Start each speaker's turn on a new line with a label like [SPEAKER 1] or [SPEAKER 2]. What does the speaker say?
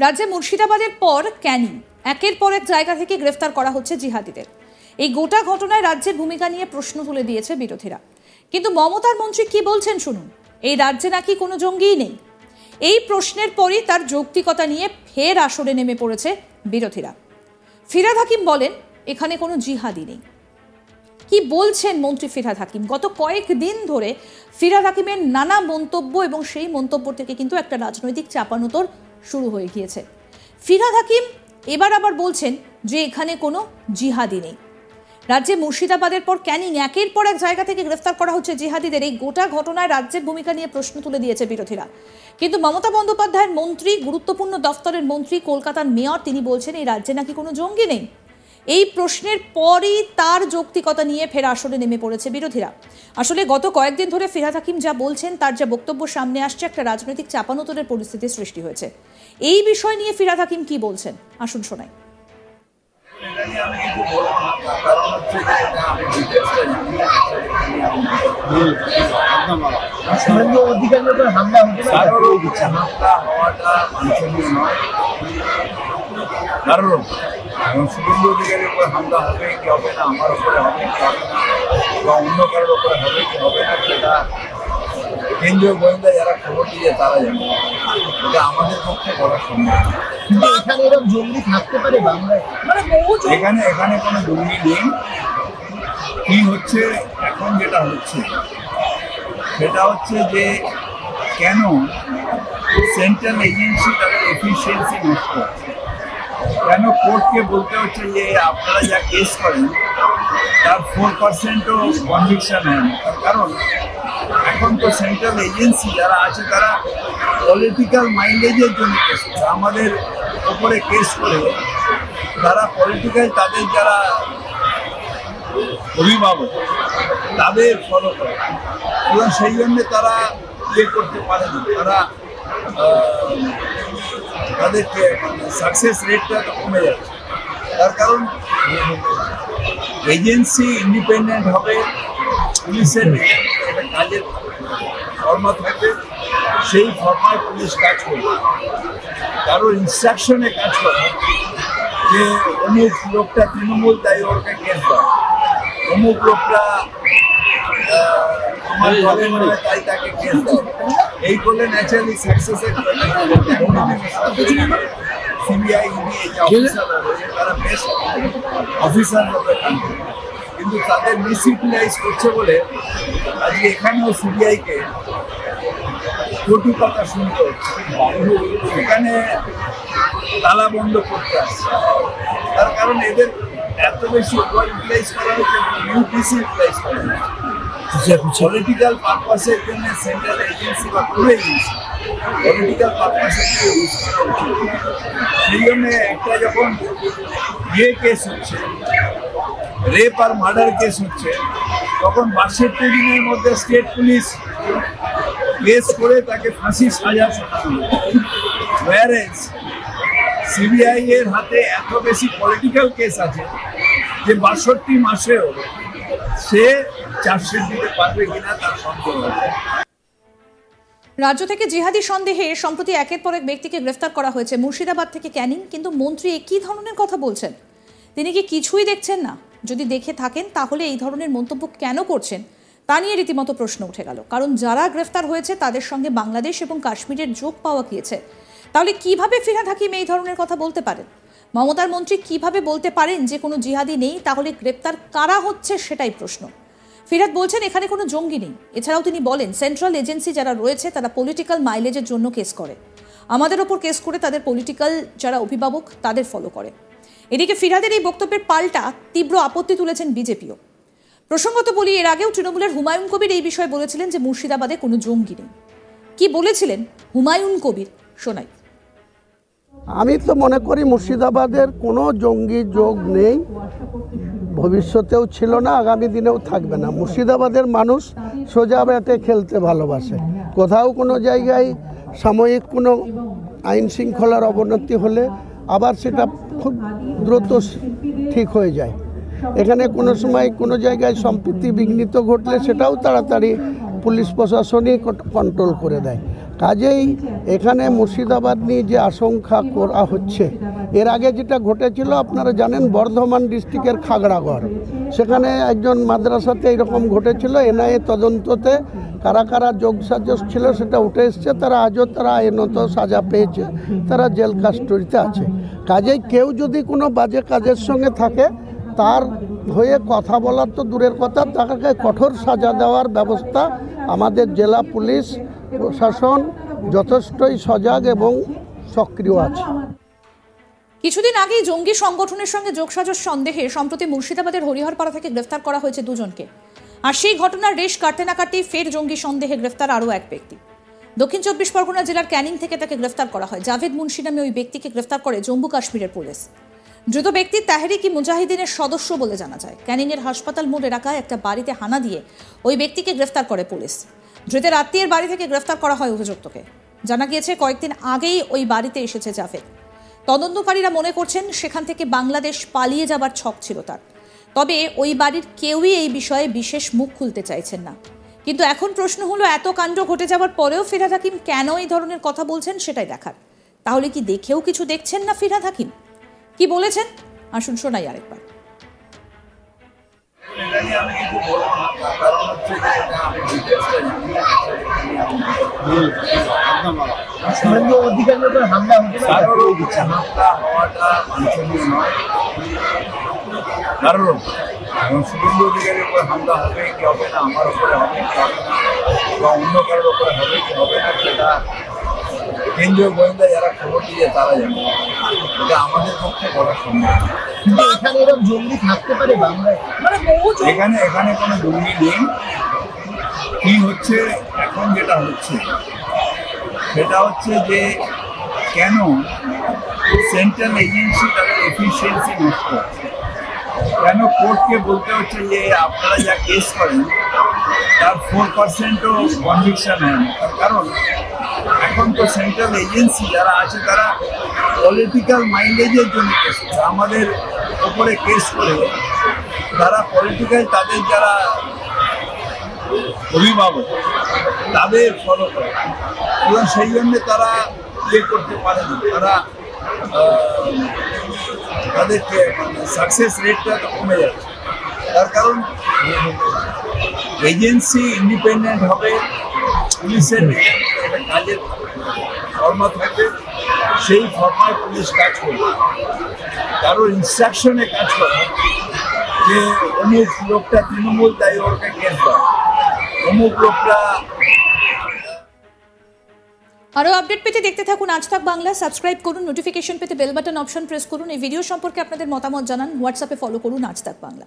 [SPEAKER 1] রাজ্যে মুর্শিদাবাদের পর ক্যানিং একের পর এক জায়গা থেকে গ্রেফতার করা হচ্ছে জিহাদিদের। এই গোটা ঘটনায় রাজ্যের ভূমিকা নিয়ে প্রশ্ন তুলে দিয়েছে বিরোধীরা। কিন্তু মমতার মন্ত্রী কি বলছেন শুনুন। এই রাজ্যে নাকি কোনো জঙ্গিই নেই। এই প্রশ্নের পরই তার যৌক্তিকতা নিয়ে ফের আসরে নেমে পড়েছে বিরোধীরা। ফিরহাদ হাকিম বলেন এখানে কোনো জিহাদি নেই। কি বলছেন মন্ত্রী ফিরহাদ হাকিম? গত কয়েকদিন ধরে ফিরহাদ হাকিমের নানা মন্তব্য এবং সেই মন্তব্য থেকে কিন্তু একটা রাজনৈতিক চাপানোতর শুরু হয়ে গিয়েছে। ফিরহাদ হাকিম এবার আবার বলছেন যে এখানে কোনো জিহাদি নেই। রাজ্যে মুর্শিদাবাদের পর ক্যানিং একের পর এক জায়গা থেকে গ্রেফতার করা হচ্ছে জিহাদিদের। এই গোটা ঘটনায় রাজ্যের ভূমিকা নিয়ে প্রশ্ন তুলে দিয়েছে বিরোধীরা। কিন্তু মমতা বন্দ্যোপাধ্যায়ের মন্ত্রী, গুরুত্বপূর্ণ দফতরের মন্ত্রী, কলকাতার মেয়র, তিনি বলছেন এই রাজ্যে নাকি কোনো জঙ্গি নেই। এই প্রশ্নের পরই তার যৌক্তিকতা নিয়ে ফের আসরে নেমে পড়েছে বিরোধীরা। আসলে গত কয়েকদিন ধরে ফিরহাদ হাকিম যা বলছেন, তার যা বক্তব্য সামনে আসছে, একটা রাজনৈতিক চাপানোতরের পরিস্থিতির সৃষ্টি হয়েছে। এই বিষয় নিয়ে ফিরহাদ হাকিম কি বলছেন আসুন শোনাই।
[SPEAKER 2] কারণ শুভেন্দু অধিকারীর উপর হামলা হবে কি হবে না, আমার উপরে হবে কি হবে না, বা অন্য কারোর উপরে হবে কি হবে না, সেটা কেন্দ্রীয় গোয়েন্দা যারা খবর দিয়ে তারা জানে। এটা আমাদের পক্ষে বলা সম্ভব।
[SPEAKER 3] কিন্তু এখানে এরকম জঙ্গি থাকতে পারে বাংলায়?
[SPEAKER 2] এখানে কোনো জঙ্গি নেই। কি হচ্ছে এখন, যেটা হচ্ছে সেটা হচ্ছে যে কেন সেন্ট্রাল এজেন্সি তাদের এফিসিয়েন্সি নষ্ট হচ্ছে, কেন কোর্টকে বলতে হচ্ছে যে আপনারা যা কেস করেন তার 4%ও কনভিকশন হয় না। কারণ এখন তো সেন্ট্রাল এজেন্সি যারা আছে তারা পলিটিক্যাল মাইলেজের জন্য কেস করে, আমাদের ওপরে কেস করে তারা পলিটিক্যাল, তাদের যারা অভিভাবক তাদের ফলো করে, এবং সেই জন্যে তারা ইয়ে করতে পারে না, তারা তাদেরকে সাকসেস রেটটা কমে যাচ্ছে। তার কারণ এজেন্সি ইন্ডিপেন্ডেন্ট হবে, পুলিশের একটা কাজের ফর্মা থাকবে, সেই ফর্মায় পুলিশ কাজ করবে। কারোর ইনস্ট্রাকশনে কাজ করে যে অমুক লোকটা তৃণমূল, তাই ওকে কেস দাও, অমুক লোকটা আমার দলের নয় তাই তাকে কেস দাও। এই করলে ন্যাচারালি সাকসেসের সিবিআই তারা বেস্ট অফিসার হবে, কিন্তু তাদের মিসইউটিলাইজ করছে বলে আজকে এখানেও সিবিআইকে কটু কথা শুনতে হচ্ছে। এখানে তালা বন্ধ করতে আসছে, তার কারণ এদের এত বেশি ওভার ইউটিলাইজ করা হচ্ছে, ইউপিসি ইউটিলাইজ করা হচ্ছে পলিটিক্যাল পারপাসের জন্য। সেন্ট্রাল এজেন্সি বা কোনো এজেন্সি পলিটিক্যাল পারপাসের জন্য ইউজ করা উচিত। সেই জন্য একটা যখন কেস হচ্ছে, রেপ আর মার্ডার কেস হচ্ছে, তখন 62 দিনের মধ্যে স্টেট পুলিশ কেস করে তাকে ফাঁসির সাজা শোনানো। ওয়ারেন্স সিবিআই এর হাতে এত বেশি পলিটিক্যাল কেস আছে যে 62 মাসেও সে চার্জশিট দিতে পারবে কিনা তার সন্দেহ আছে।
[SPEAKER 1] রাজ্য থেকে জিহাদি সন্দেহে সম্প্রতি একের পর এক ব্যক্তিকে গ্রেফতার করা হয়েছে মুর্শিদাবাদ থেকে ক্যানিং। কিন্তু মন্ত্রী একই ধরনের কথা বলছেন। তিনি কি কিছুই দেখছেন না? যদি দেখে থাকেন তাহলে এই ধরনের মন্তব্য কেন করছেন তা নিয়ে রীতিমতো প্রশ্ন উঠে গেল। কারণ যারা গ্রেফতার হয়েছে তাদের সঙ্গে বাংলাদেশ এবং কাশ্মীরের যোগ পাওয়া গিয়েছে। তাহলে কিভাবে ফিরহাদ হাকিম এই ধরনের কথা বলতে পারেন? মমতার মন্ত্রী কিভাবে বলতে পারেন যে কোনো জিহাদি নেই? তাহলে গ্রেপ্তার কারা হচ্ছে সেটাই প্রশ্ন। ফিরহাদ বলছেন এখানে কোনো জঙ্গি নেই। এছাড়াও তিনি বলেন সেন্ট্রাল এজেন্সি যারা রয়েছে তারা পলিটিক্যাল মাইলেজের জন্য কেস করে, আমাদের ওপর কেস করে তাদের পলিটিক্যাল যারা অভিভাবক তাদের ফলো করে। এদিকে ফিরহাদের এই বক্তব্যের পাল্টা তীব্র আপত্তি তুলেছেন বিজেপিও। প্রসঙ্গত বলি, এর আগেও তৃণমূলের হুমায়ুন কবির এই বিষয়ে বলেছিলেন যে মুর্শিদাবাদে কোনো জঙ্গি নেই। কি বলেছিলেন হুমায়ুন কবির শোনাই।
[SPEAKER 3] আমি তো মনে করি মুর্শিদাবাদের কোনো জঙ্গি যোগ নেই, ভবিষ্যতেও ছিল না, আগামী দিনেও থাকবে না। মুর্শিদাবাদের মানুষ সোজা ব্যাটে খেলতে ভালোবাসে। কোথাও কোনো জায়গায় সাময়িক কোনো আইন শৃঙ্খলার অবনতি হলে আবার সেটা খুব দ্রুত ঠিক হয়ে যায়। এখানে কোনো সময় কোনো জায়গায় সম্প্রীতি বিঘ্নিত ঘটলে সেটাও তাড়াতাড়ি পুলিশ প্রশাসনই কন্ট্রোল করে দেয়। কাজেই এখানে মুর্শিদাবাদ নিয়ে যে আশঙ্কা করা হচ্ছে, এর আগে যেটা ঘটেছিল আপনারা জানেন, বর্ধমান ডিস্ট্রিক্টের খাগড়াগড়, সেখানে একজন মাদ্রাসাতে এরকম ঘটেছিল। এনআইএ তদন্ততে কারা কারা যোগসাজশ ছিল সেটা উঠে এসছে, তারা আজও তারা আইনত সাজা পেয়েছে, তারা জেল কাস্টডিতে আছে। কাজেই কেউ যদি কোনো বাজে কাজের সঙ্গে থাকে, তার হয়ে কথা বলার তো দূরের কথা, তাকে কঠোর সাজা দেওয়ার ব্যবস্থা আমাদের জেলা পুলিশ প্রশাসন যথেষ্টই সজাগ এবং সক্রিয় আছে।
[SPEAKER 1] কিছুদিন আগেই জঙ্গি সংগঠনের সঙ্গে যোগসাজশ সন্দেহে সম্প্রতি মুর্শিদাবাদের হরিহরপাড়া থেকে গ্রেফতার করা হয়েছে দুজনকে। আর সেই ঘটনার রেশ কাটতে না কাটতেই ফের জঙ্গি সন্দেহে গ্রেফতার আরও এক ব্যক্তি। দক্ষিণ 24 পরগনা জেলার ক্যানিং থেকে তাকে গ্রেফতার করা হয়। জাভেদ মুন্সি নামে ওই ব্যক্তিকে গ্রেফতার করে জম্মু কাশ্মীরের পুলিশ। ধৃত ব্যক্তি তাহরিক ই মুজাহিদিনের সদস্য বলে জানা যায়। ক্যানিংয়ের হাসপাতাল মোড় এলাকায় একটা বাড়িতে হানা দিয়ে ওই ব্যক্তিকে গ্রেফতার করে পুলিশ। ধৃতের আত্মীয়ের বাড়ি থেকে গ্রেফতার করা হয় অভিযুক্তকে। জানা গিয়েছে কয়েকদিন আগেই ওই বাড়িতে এসেছে জাভেদ। তদন্তকারীরা মনে করছেন সেখান থেকে বাংলাদেশ পালিয়ে যাবার ছক ছিল তার। তবে ওই বাড়ির কেউই এই বিষয়ে বিশেষ মুখ খুলতে চাইছেন না। কিন্তু এখন প্রশ্ন হলো, এত কাণ্ড ঘটে যাওয়ার পরেও ফিরহাদ হাকিম কেন এই ধরনের কথা বলছেন সেটাই দেখার। তাহলে কি দেখেও কিছু দেখছেন না ফিরহাদ হাকিম? কি বলেছেন আসুন শোনাই আরেকবার।
[SPEAKER 2] আমি কিছু বলবো না, কারণ হচ্ছে যে আমি ডিটেলসটা জানি না।
[SPEAKER 4] শুভেন্দু অধিকারীর উপর হামলা
[SPEAKER 2] হওয়াটা বাঞ্ছনীয় নয়। কারণ শুভেন্দু অধিকারীর উপর হামলা হবে কি হবে না, আমার উপরে হবে কি হবে না, বা অন্য কারোর উপরে হবে কি হবে না, সেটা কেন্দ্রীয় গোয়েন্দা যারা খবর দিয়ে তারা জানে। এটা আমাদের পক্ষে বলা সম্ভব।
[SPEAKER 4] কিন্তু এখানে এরকম জঙ্গি থাকতে পারে বাংলায়?
[SPEAKER 2] এখানে কোনো জঙ্গি নেই। কি হচ্ছে এখন, যেটা হচ্ছে সেটা হচ্ছে যে কেন সেন্ট্রাল এজেন্সি তাদের এফিসিয়েন্সি নষ্ট হচ্ছে, কেন কোর্টকে বলতে হচ্ছে যে আপনারা যা কেস করেন তার 4%ও কনভিকশন হয় না। তার কারণ এখন তো সেন্ট্রাল এজেন্সি যারা আছে তারা পলিটিক্যাল মাইলেজের জন্য কেস করে, আমাদের ওপরে কেস করে তারা পলিটিক্যাল, তাদের যারা অভিভাবক তাদের ফলো করে, এবং সেই জন্যে তারা ইয়ে করতে পারে না, তারা তাদের সাকসেস রেটটা তো কমে যাচ্ছে। তার কারণ এজেন্সি ইন্ডিপেন্ডেন্ট হবে, পুলিশের একটা কাজের ফর্মা থাকবে, সেই ফর্মায় পুলিশ কাজ করবে, কারোর ইনস্ট্রাকশনে কাজ করে যে অমুক লোকটা তৃণমূল তাই ওরকে কেস দেয়, অমুক লোকটা।
[SPEAKER 1] আরও আপডেট পেতে দেখতে থাকুন আজ তাক বাংলা। সাবস্ক্রাইব করুন, নোটিফিকেশন পেতে বেল বাটন অপশন প্রেস করুন। এই ভিডিও সম্পর্কে আপনাদের মতামত জানান, হোয়াটসঅ্যাপে ফলো করুন আজ তাক বাংলা।